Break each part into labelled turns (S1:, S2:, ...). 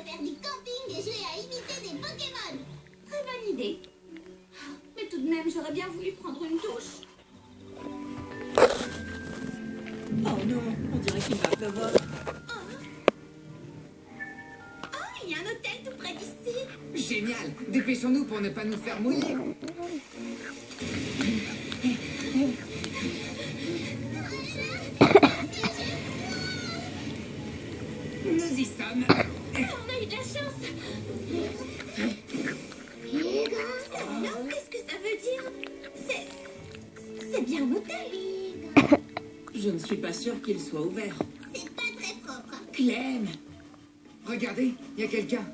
S1: pourrait faire du camping et jouer à imiter des Pokémon.
S2: Très bonne idée. Mais tout de même, j'aurais bien voulu prendre une douche.
S3: Oh non, on dirait qu'il va pleuvoir.
S2: Oh, il y a un hôtel tout près d'ici.
S4: Génial. Dépêchons-nous pour ne pas nous faire mouiller. Nous y sommes.
S2: On a eu de la chance. Alors, qu'est-ce que ça veut dire? C'est bien un hôtel.
S3: Je ne suis pas sûre qu'il soit ouvert.
S1: C'est pas très propre.
S4: Clem. Regardez, il y a quelqu'un.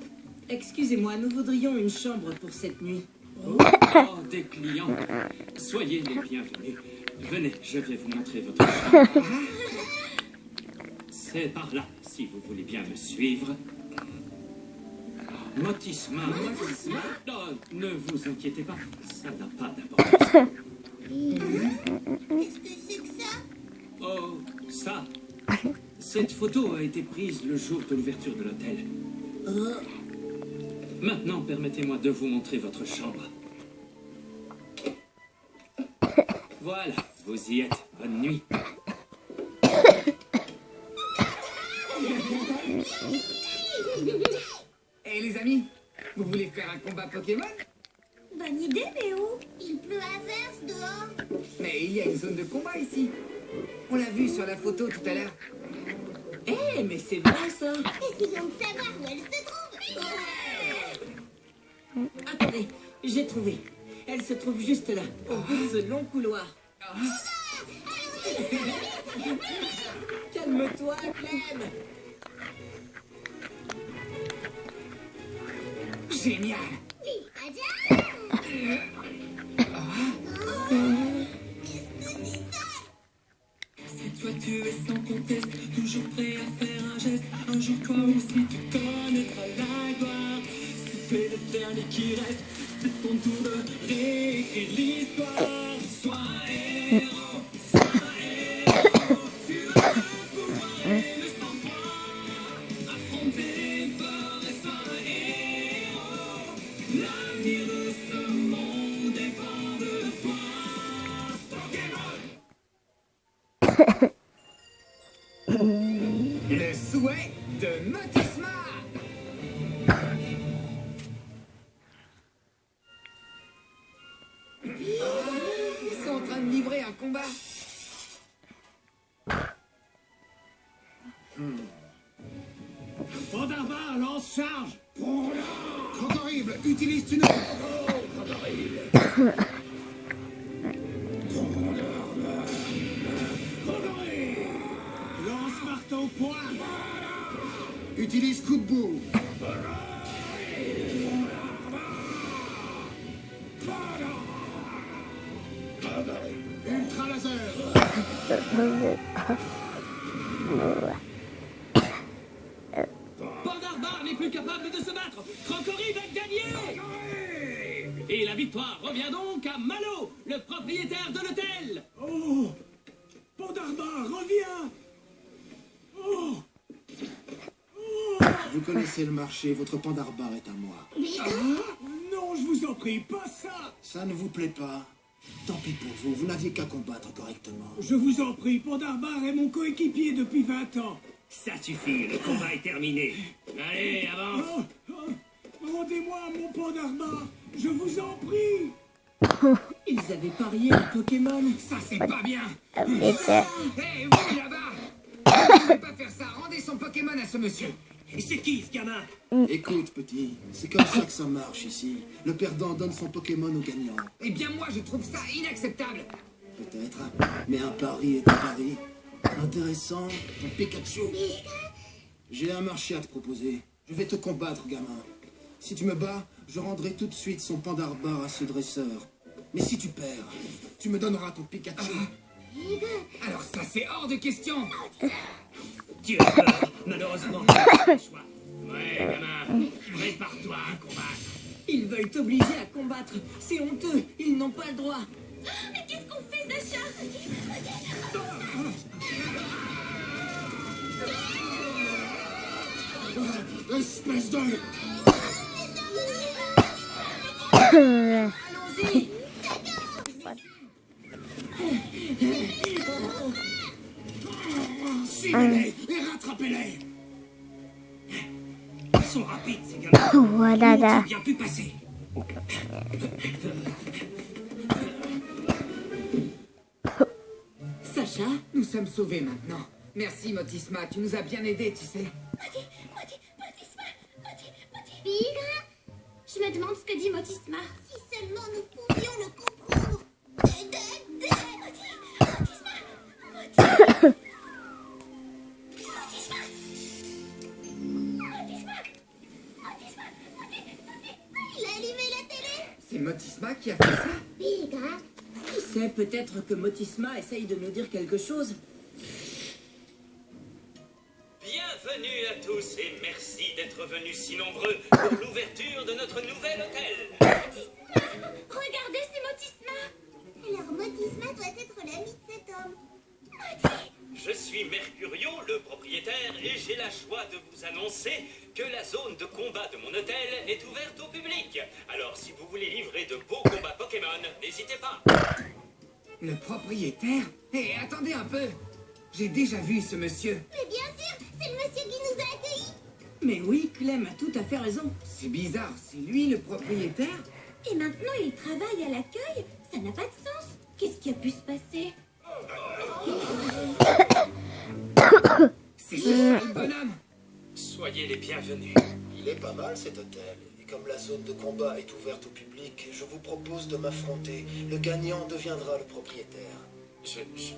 S3: Excusez-moi, nous voudrions une chambre pour cette nuit.
S5: Oh, des clients. Soyez les bienvenus. Venez, je vais vous montrer votre chambre. C'est par là, si vous voulez bien me suivre. Motisma. Non, ne vous inquiétez pas, ça n'a pas d'importance.
S1: Qu'est-ce que c'est que ça?
S5: Oh, ça. Cette photo a été prise le jour de l'ouverture de l'hôtel. Maintenant, permettez-moi de vous montrer votre chambre. Voilà, vous y êtes. Bonne nuit.
S4: Hey les amis, vous voulez faire un combat Pokémon?
S2: Bonne idée, Léo.
S1: Il pleut à verse dehors.
S4: Mais il y a une zone de combat ici. On l'a vu sur la photo tout à l'heure.
S3: Eh, mais c'est vrai ça.
S1: Essayons de savoir où elle se trouve.
S3: Attendez, j'ai trouvé. Elle se trouve juste là, au bout de ce long couloir. Calme-toi, Clem.
S4: Génial.
S1: Pikachu.
S6: C'est toi, tu es sans conteste, toujours prêt à faire un geste. Un jour, toi aussi, tu connaîtras la gloire. Si tu es le dernier qui reste, c'est ton tour de réécrire l'histoire. Sois un héros, tu as le pouvoir et le sang-froid. Affronter les peurs et sois un héros. L'avenir de ce monde dépend de toi.
S4: Le souhait de Motisma. Ils sont en train de livrer un combat.
S5: Pandarbar, lance charge.
S7: Horrible, utilise tunnel.
S5: Lance marteau point.
S7: Utilise coup de boue. Ultra laser.
S5: Pandarbar n'est plus capable de se battre. Crocori va gagner. Et la victoire revient donc à Malo, le propriétaire de l'hôtel.
S6: Oh, Pandarbar, reviens. Oh,
S7: Vous connaissez le marché, votre Pandarbar est à moi.
S6: non, je vous en prie, pas ça.
S7: Ça ne vous plaît pas? Tant pis pour vous, vous n'aviez qu'à combattre correctement.
S6: Je vous en prie, Pandarbar est mon coéquipier depuis 20 ans.
S5: Ça suffit, le combat est terminé. Allez, avance.
S6: Rendez-moi mon Pandarbar, je vous en prie.
S3: Ils avaient parié un Pokémon.
S4: Ça c'est pas bien. Hey, vous là-bas. Vous ne pouvez pas faire ça. Rendez son Pokémon à ce monsieur.
S5: Et c'est qui ce gamin?
S7: Écoute, petit, c'est comme ça que ça marche ici. Le perdant donne son Pokémon au gagnant.
S4: Eh bien moi je trouve ça inacceptable.
S7: Peut-être, mais un pari est un pari. Intéressant, ton Pikachu. J'ai un marché à te proposer. Je vais te combattre, gamin. Si tu me bats, je rendrai tout de suite son Pandarbar à ce dresseur. Mais si tu perds, tu me donneras ton Pikachu.
S4: Alors ça c'est hors de question.
S5: Tu as peur, malheureusement. Tu n'as pas le choix. Ouais, gamin, prépare-toi à combattre.
S3: Ils veulent t'obliger à combattre. C'est honteux. Ils n'ont pas le droit.
S2: Mais qu'est-ce qu'on fait, Sacha?
S7: Espèce de...
S2: Allons-y.
S7: Suivez-les et rattrapez-les.
S5: Ils sont rapides, ces gamins.
S8: Voilà
S5: Où
S8: là.
S5: ont-ils bien pu passer?
S3: Sacha, nous sommes sauvés maintenant. Merci, Motisma, tu nous as bien aidés, tu sais.
S1: Bigre,
S2: Je me demande ce que dit Motisma.
S1: si seulement nous pouvions le comprendre. Il a allumé la télé.
S3: C'est Motisma qui a fait ça.
S1: Bigre,
S3: Qui sait, peut-être que Motisma essaye de nous dire quelque chose.
S5: Bienvenue à tous et merci d'être venus si nombreux pour l'ouverture de notre nouvel hôtel.
S2: Regardez, c'est Motisma.
S1: alors Motisma doit être l'ami de cet homme.
S5: Je suis Mercurio, le propriétaire, et j'ai la joie de vous annoncer que la zone de combat de mon hôtel est ouverte au public. Alors si vous voulez livrer de beaux combats Pokémon, n'hésitez pas.
S3: Le propriétaire? Hé, attendez un peu. J'ai déjà vu ce monsieur.
S1: Mais bien sûr, c'est le monsieur qui nous a accueillis.
S3: Mais oui, Clem a tout à fait raison. C'est bizarre, c'est lui le propriétaire?
S2: Et maintenant, il travaille à l'accueil. Ça n'a pas de sens. Qu'est-ce qui a pu se passer?
S3: C'est ça, le bonhomme.
S5: Soyez les bienvenus.
S7: Il est pas mal cet hôtel. Et comme la zone de combat est ouverte au public, je vous propose de m'affronter. Le gagnant deviendra le propriétaire.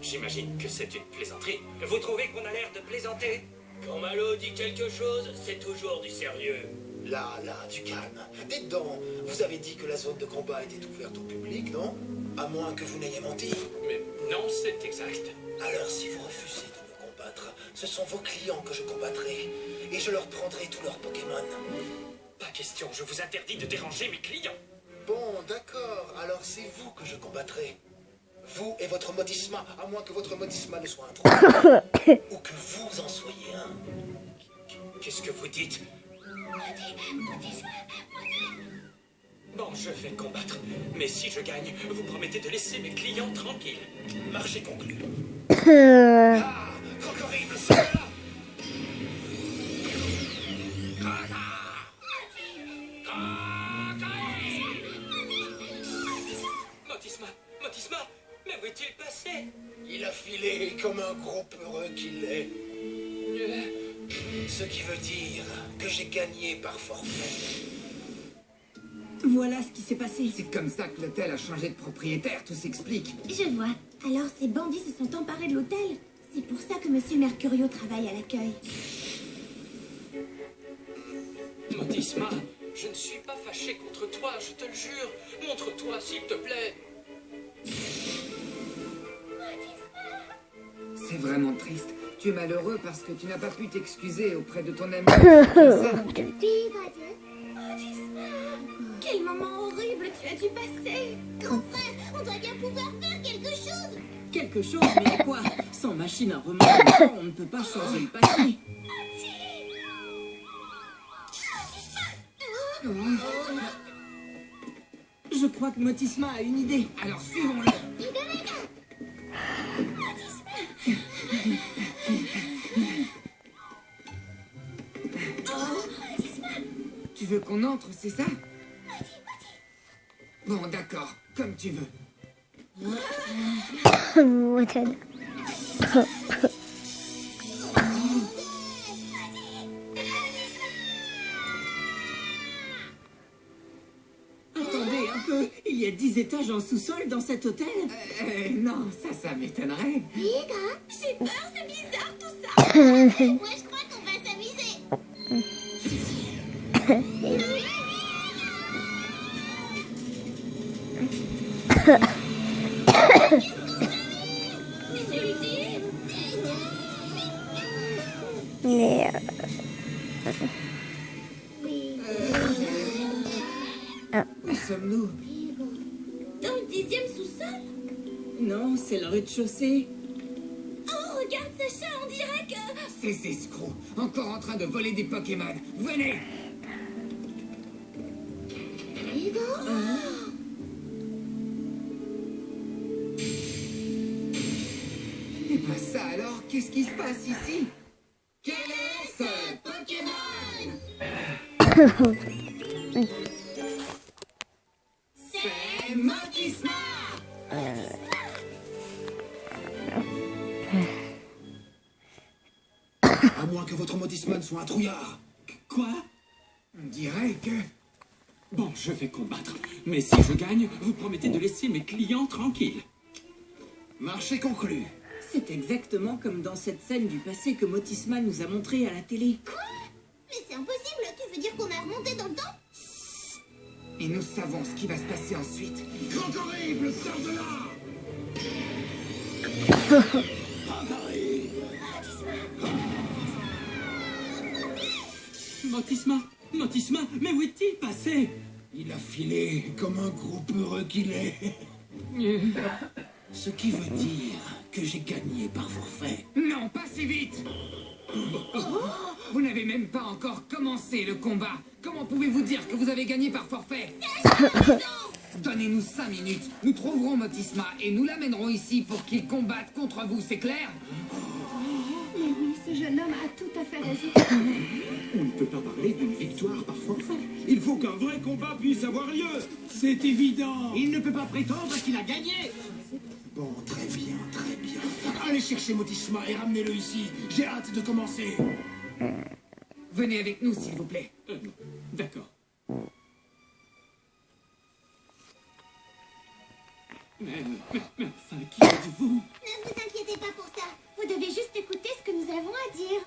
S5: J'imagine que c'est une plaisanterie. Vous trouvez qu'on a l'air de plaisanter? Quand Malo dit quelque chose, c'est toujours du sérieux.
S7: Là, du calme. Dites donc, vous avez dit que la zone de combat était ouverte au public, non? À moins que vous n'ayez menti.
S5: Mais non, c'est exact.
S7: Alors si vous refusez de me combattre, ce sont vos clients que je combattrai. Et je leur prendrai tous leurs Pokémon.
S5: Pas question, je vous interdis de déranger mes clients.
S7: Bon, d'accord. Alors c'est vous que je combattrai. Vous et votre Motisma, à moins que votre Motisma ne soit un trou. Ou que vous en soyez un.
S5: Qu'est-ce que vous dites? Bon, je vais combattre. Mais si je gagne, vous promettez de laisser mes clients tranquilles. Marché conclu.
S7: Ah, Crocorine, c'est là.
S5: Motisma, mais où est-il passé?
S7: Il a filé comme un gros peureux qu'il est. Ce qui veut dire que j'ai gagné par forfait.
S3: Voilà ce qui s'est passé. C'est comme ça que l'hôtel a changé de propriétaire, tout s'explique.
S2: Je vois. Alors ces bandits se sont emparés de l'hôtel. C'est pour ça que Monsieur Mercurio travaille à l'accueil.
S5: Motisma, je ne suis pas fâché contre toi, je te le jure. Montre-toi, s'il te plaît.
S3: C'est vraiment triste. Tu es malheureux parce que tu n'as pas pu t'excuser auprès de ton ami. C'est ça?
S1: Bigre,
S2: Quel moment horrible tu as dû passer.
S1: grand frère, on doit bien pouvoir faire quelque chose.
S3: Quelque chose, mais quoi? Sans machine à remonter le temps, on ne peut pas changer le passé. Je crois que Motisma a une idée. Alors suivons-le. Tu veux qu'on entre, c'est ça? Bon, d'accord, comme tu veux. Attendez un peu, il y a 10 étages en sous-sol dans cet hôtel? Non, ça m'étonnerait.
S1: Bigre,
S2: J'ai peur, c'est bizarre tout ça.
S1: moi je crois qu'on va s'amuser.
S2: Si tu le dis.
S8: Mais
S3: Où sommes-nous?
S2: Dans le 10e sous-sol.
S3: Non, c'est le rez-de-chaussée.
S2: Oh, regarde Sacha, on dirait que
S4: Ces escrocs, encore en train de voler des Pokémon. Venez!
S1: Hugo.
S4: Et ben ça alors, qu'est-ce qui se passe ici? Quel est ce
S1: Pokémon?
S4: C'est Motisma!
S7: À moins que votre Motisman soit un trouillard.
S6: Quoi?
S4: On dirait que...
S6: Bon, je vais combattre. Mais si je gagne, vous promettez de laisser mes clients tranquilles.
S7: Marché conclu.
S3: C'est exactement comme dans cette scène du passé que Motisma nous a montré à la télé.
S1: Quoi? Mais c'est impossible. Tu veux dire qu'on a remonté dans le temps?
S4: Et nous savons ce qui va se passer ensuite.
S7: Grand horrible, sors de là!
S6: Motisma, Motisma, mais où est-il passé?
S7: Il a filé comme un gros peureux qu'il est. Ce qui veut dire que j'ai gagné par forfait.
S4: Non, pas si vite! Vous n'avez même pas encore commencé le combat. Comment pouvez-vous dire que vous avez gagné par forfait? Donnez-nous 5 minutes. Nous trouverons Motisma et nous l'amènerons ici pour qu'il combatte contre vous, c'est clair?
S2: Mais oui, ce jeune homme a tout à fait raison.
S6: On ne peut pas parler d'une victoire par forfait.
S8: Il faut qu'un vrai combat puisse avoir lieu.
S6: C'est évident.
S8: Il ne peut pas prétendre qu'il a gagné.
S7: Bon, très bien, très bien. Allez chercher Motisma et ramenez-le ici. J'ai hâte de commencer.
S4: Venez avec nous, s'il vous plaît.
S6: D'accord. Mais enfin, qui êtes-vous?
S1: Ne vous inquiétez pas pour ça. Vous devez juste écouter ce que nous avons à dire.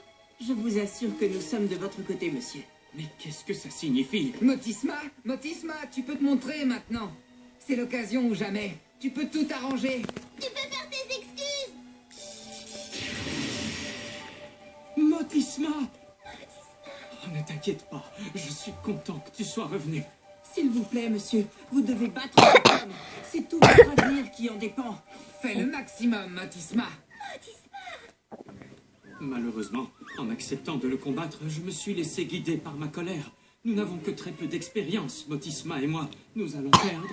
S3: Je vous assure que nous sommes de votre côté, monsieur.
S6: Mais qu'est-ce que ça signifie?
S4: Motisma, Motisma, tu peux te montrer maintenant. C'est l'occasion ou jamais. Tu peux tout arranger.
S1: Tu peux faire tes excuses.
S6: Motisma! Oh, ne t'inquiète pas, je suis content que tu sois revenu.
S3: S'il vous plaît, monsieur, vous devez battre cet homme. C'est tout votre avenir qui en dépend.
S4: Fais le maximum, Motisma.
S6: Malheureusement, en acceptant de le combattre, je me suis laissé guider par ma colère. Nous n'avons que très peu d'expérience, Motisma et moi. Nous allons perdre.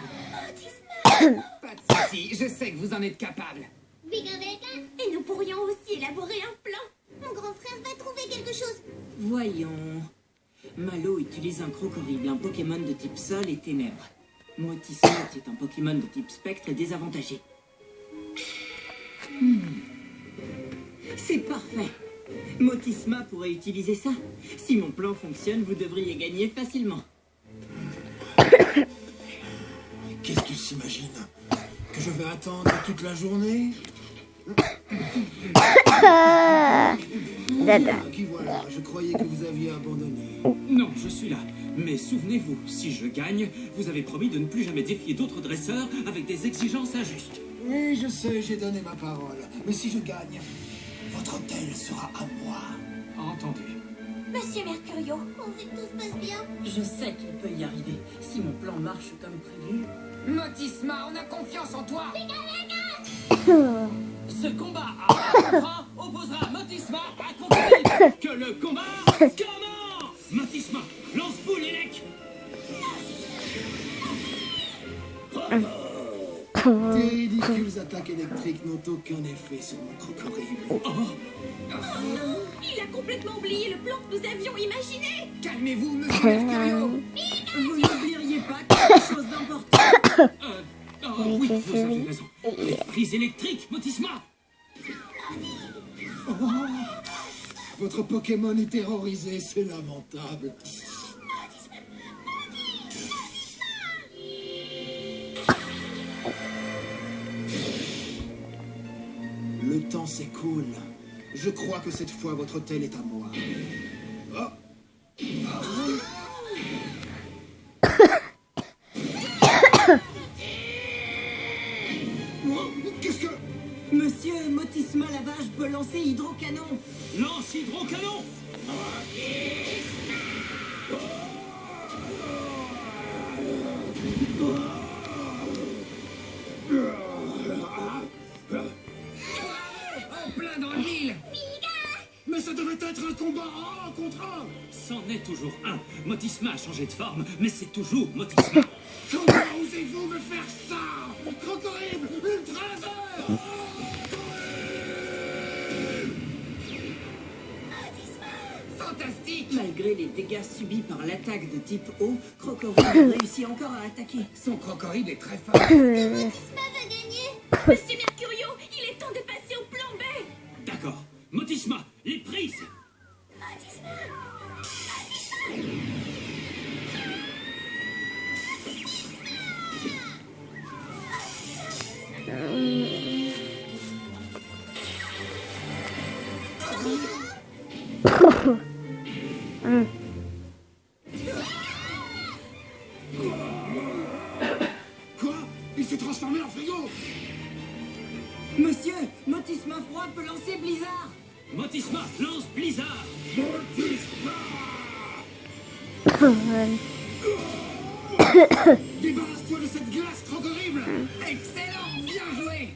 S4: Pas de soucis, je sais que vous en êtes capable.
S1: Vega Vega,
S2: Et nous pourrions aussi élaborer un plan.
S1: mon grand frère va trouver quelque chose.
S3: Voyons. Malo utilise un crocodile, un Pokémon de type sol et ténèbres. Motisma est un Pokémon de type spectre et désavantagé. C'est parfait. Motisma pourrait utiliser ça. Si mon plan fonctionne, vous devriez gagner facilement.
S7: Qu'est-ce qu'il s'imagine? Que je vais attendre toute la journée? Qui voilà, je croyais que vous aviez abandonné.
S6: Non, je suis là. Mais souvenez-vous, si je gagne, vous avez promis de ne plus jamais défier d'autres dresseurs avec des exigences injustes.
S7: Oui, je sais, j'ai donné ma parole. Mais si je gagne, votre hôtel sera à moi.
S6: Entendu.
S2: Monsieur Mercurio,
S1: Pourvu que tout se passe bien.
S3: Je sais qu'il peut y arriver. Si mon plan marche comme prévu.
S4: Motisma, on a confiance en toi.
S6: Ce combat à bras opposera Motisma à Crocodile. Que le combat commence. Motisma, lance boule élec.
S7: Tes ridicules attaques électriques n'ont aucun effet sur mon crocodile.
S2: il a complètement oublié le plan que nous avions imaginé.
S4: Calmez-vous, monsieur Mercurio.
S3: Vous n'oublieriez pas quelque chose d'important.
S6: Oui, vous avez raison. Les prises électriques, Motisma.
S7: Votre Pokémon est terrorisé, c'est lamentable. Le temps s'écoule. Je crois que cette fois, votre hôtel est à moi. Oh. Qu'est-ce que...
S3: Monsieur Motisma Lavage peut lancer hydrocanon.
S6: Lance hydrocanon.
S4: En plein dans le mille.
S7: Mais ça devait
S6: c'en est toujours un. Motisma a changé de forme, mais c'est toujours Motisma.
S7: Comment osez-vous me faire ça? Crocorrible, ultra-vert!
S4: Fantastique!
S3: Malgré les dégâts subis par l'attaque de type eau, Crocorrible réussit encore à attaquer.
S4: Son crocorrible est très fort.
S2: Motisma va gagner. Monsieur Mercurio, il est temps de passer au plan B.
S6: D'accord. Motisma, les prises.
S2: Motisma.
S7: Quoi? Il s'est transformé en frigo!
S3: Monsieur, Motisma froid peut lancer Blizzard.
S6: Motisma, lance Blizzard.
S7: Débarrasse-toi de cette glace, Crocorrible!
S4: Excellent! Bien joué!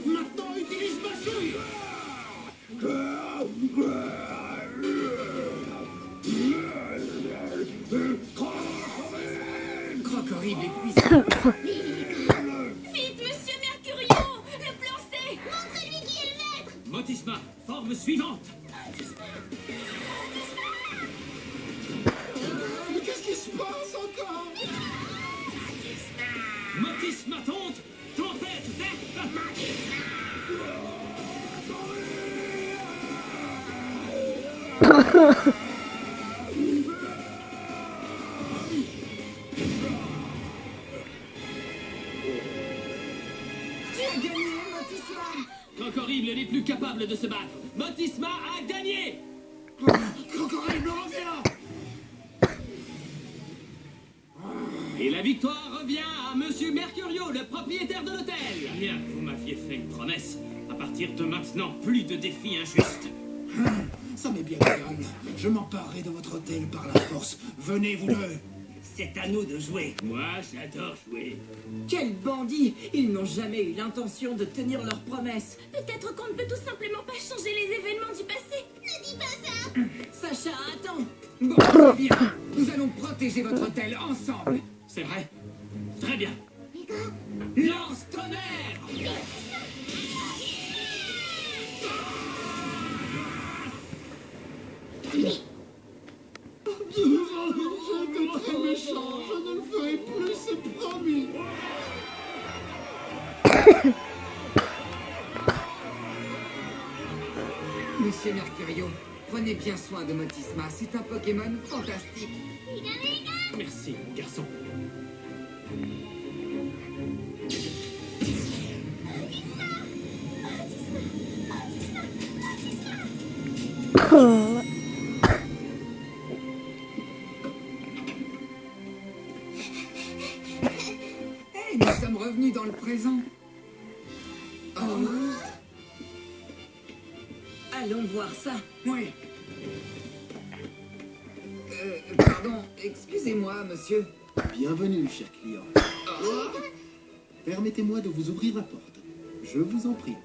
S7: Maintenant, utilise ma chouille!
S4: Crocorrible est puissant.
S2: Vite, Monsieur Mercurio, le plan C. Montrez-lui qui est le maître.
S6: Motisma, forme suivante.
S7: Mais qu'est-ce qui se passe encore?
S6: Motisma tonte, tempête verte.
S3: Tu as gagné, Motisma.
S6: Crocorrible n'est plus capable de se battre. Motisma a gagné.
S7: Crocorrible revient!
S6: Et la victoire revient à Monsieur Mercurio, le propriétaire de l'hôtel. Bien, vous m'aviez fait une promesse. À partir de maintenant, plus de défis injustes.
S7: Ça m'est bien égal. Je m'emparerai de votre hôtel par la force. Venez, vous deux!
S6: C'est à nous de jouer. Moi, j'adore jouer.
S3: Quels bandits! Ils n'ont jamais eu l'intention de tenir leurs promesses.
S2: Peut-être qu'on ne peut tout simplement pas changer les événements du passé. Ne dis pas ça.
S3: Sacha, attends.
S4: Bon, très bien. Nous allons protéger votre hôtel ensemble.
S6: C'est vrai? Très bien.
S4: Lance tonnerre!
S7: J'étais très méchant. Je ne le ferai plus, c'est promis.
S4: Monsieur Mercurio, prenez bien soin de Motisma. C'est un Pokémon fantastique.
S6: Merci, mon garçon.
S4: Hey, nous sommes revenus dans le présent. Oh,
S3: Allons voir ça.
S4: oui. Pardon, excusez-moi, monsieur.
S7: Bienvenue, cher client. Permettez-moi de vous ouvrir la porte. Je vous en prie.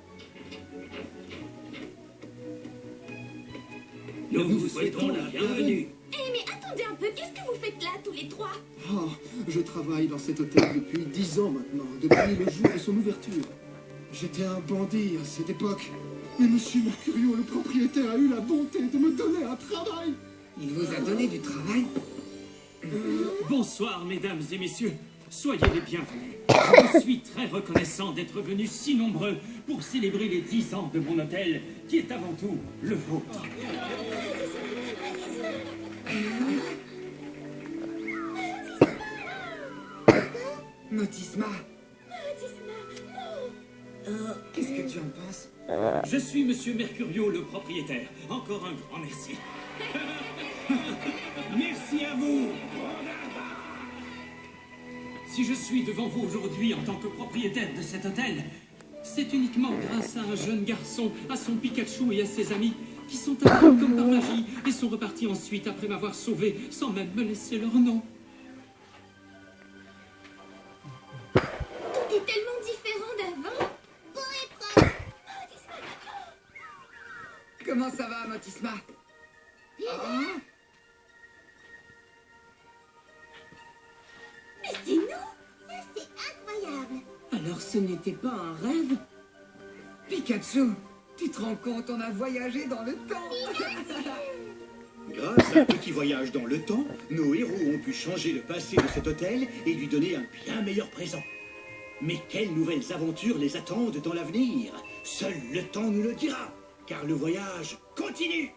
S6: Nous vous souhaitons la bienvenue.
S2: Eh, mais attendez un peu, qu'est-ce que vous faites là, tous les trois?
S7: Oh, je travaille dans cet hôtel depuis 10 ans maintenant, depuis le jour de son ouverture. J'étais un bandit à cette époque. Mais Monsieur Mercurio, le propriétaire, a eu la bonté de me donner un travail.
S4: Il vous a donné du travail?
S6: Bonsoir, mesdames et messieurs. Soyez les bienvenus. Je suis très reconnaissant d'être venus si nombreux pour célébrer les 10 ans de mon hôtel, qui est avant tout le vôtre.
S4: Motisma. Qu'est-ce que tu en penses?
S6: Je suis Monsieur Mercurio, le propriétaire. Encore un grand merci. Merci à vous. Si je suis devant vous aujourd'hui en tant que propriétaire de cet hôtel, c'est uniquement grâce à un jeune garçon, à son Pikachu et à ses amis, qui sont apparus comme par magie et sont repartis ensuite après m'avoir sauvé sans même me laisser leur nom.
S2: Tout est tellement différent d'avant. Bon épreuve.
S4: Comment ça va, Motisma?
S3: Ce n'était pas un rêve?
S4: Pikachu, tu te rends compte, on a voyagé dans le temps.
S9: Grâce à un petit voyage dans le temps, nos héros ont pu changer le passé de cet hôtel et lui donner un bien meilleur présent. Mais quelles nouvelles aventures les attendent dans l'avenir? Seul le temps nous le dira, car le voyage continue.